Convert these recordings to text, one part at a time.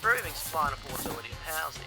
improving supply and affordability of housing.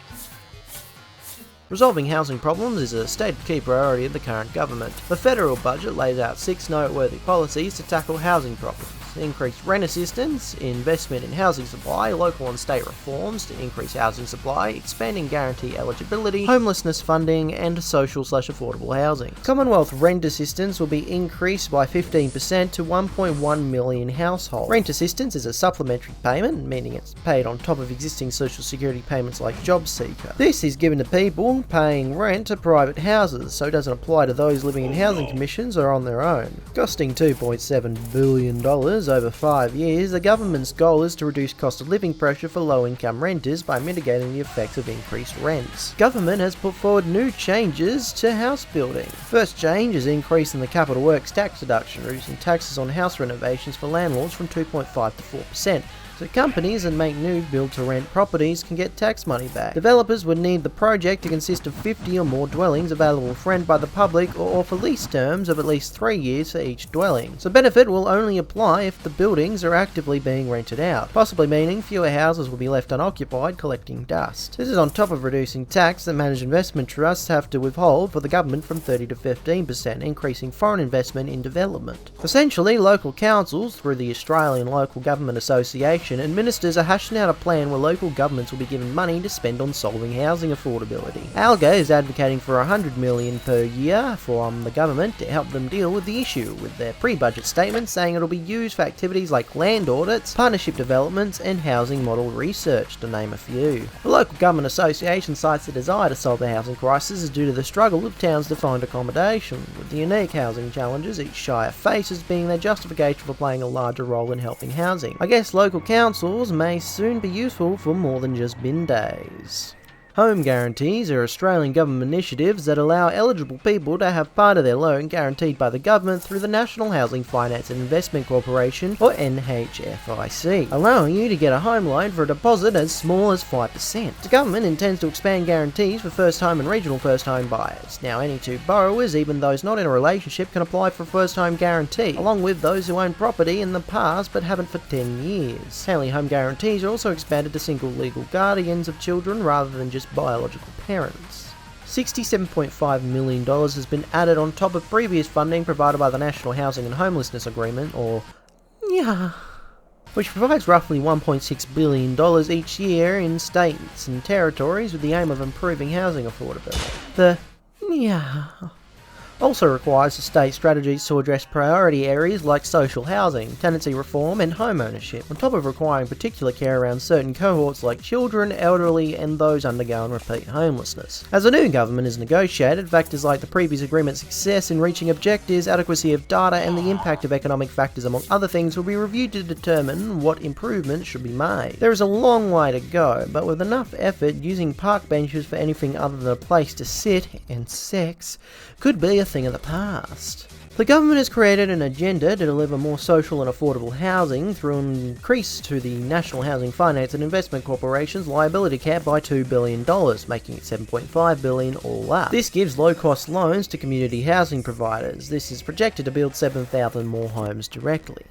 Resolving housing problems is a stated key priority of the current government. The federal budget lays out 6 noteworthy policies to tackle housing problems. Increased rent assistance, investment in housing supply, local and state reforms to increase housing supply, expanding guarantee eligibility, homelessness funding, and social/affordable housing. Commonwealth rent assistance will be increased by 15% to 1.1 million households. Rent assistance is a supplementary payment, meaning it's paid on top of existing social security payments like JobSeeker. This is given to people paying rent to private houses, so it doesn't apply to those living in housing commissions or on their own. Costing $2.7 billion over 5 years, the government's goal is to reduce cost of living pressure for low-income renters by mitigating the effects of increased rents. Government has put forward new changes to house building. First change is increasing the capital works tax deduction, reducing taxes on house renovations for landlords from 2.5 to 4%. So companies that make new build-to-rent properties can get tax money back. Developers would need the project to consist of 50 or more dwellings available for rent by the public or for lease terms of at least 3 years for each dwelling. So benefit will only apply if the buildings are actively being rented out, possibly meaning fewer houses will be left unoccupied collecting dust. This is on top of reducing tax that managed investment trusts have to withhold for the government from 30 to 15%, increasing foreign investment in development. Essentially, local councils, through the Australian Local Government Association, and ministers are hashing out a plan where local governments will be given money to spend on solving housing affordability. ALGA is advocating for $100 million per year from the government to help them deal with the issue, with their pre-budget statement saying it'll be used for activities like land audits, partnership developments, and housing model research, to name a few. The Local Government Association cites the desire to solve the housing crisis is due to the struggle of towns to find accommodation, with the unique housing challenges each shire faces being their justification for playing a larger role in helping housing. I guess local councils may soon be useful for more than just bin days. Home guarantees are Australian government initiatives that allow eligible people to have part of their loan guaranteed by the government through the National Housing Finance and Investment Corporation, or NHFIC, allowing you to get a home loan for a deposit as small as 5%. The government intends to expand guarantees for first-home and regional first-home buyers. Now, any two borrowers, even those not in a relationship, can apply for a first-home guarantee, along with those who own property in the past but haven't for 10 years. Family home guarantees are also expanded to single legal guardians of children rather than just biological parents. $67.5 million has been added on top of previous funding provided by the National Housing and Homelessness Agreement, or NHA, which provides roughly $1.6 billion each year in states and territories with the aim of improving housing affordability. The NHA also requires the state strategies to address priority areas like social housing, tenancy reform, and home ownership, on top of requiring particular care around certain cohorts like children, elderly, and those undergoing repeat homelessness. As the new government is negotiated, factors like the previous agreement's success in reaching objectives, adequacy of data, and the impact of economic factors among other things will be reviewed to determine what improvements should be made. There is a long way to go, but with enough effort, using park benches for anything other than a place to sit and sex could be a thing of the past. The government has created an agenda to deliver more social and affordable housing through an increase to the National Housing Finance and Investment Corporation's liability cap by $2 billion, making it $7.5 billion all up. This gives low-cost loans to community housing providers. This is projected to build 7,000 more homes directly.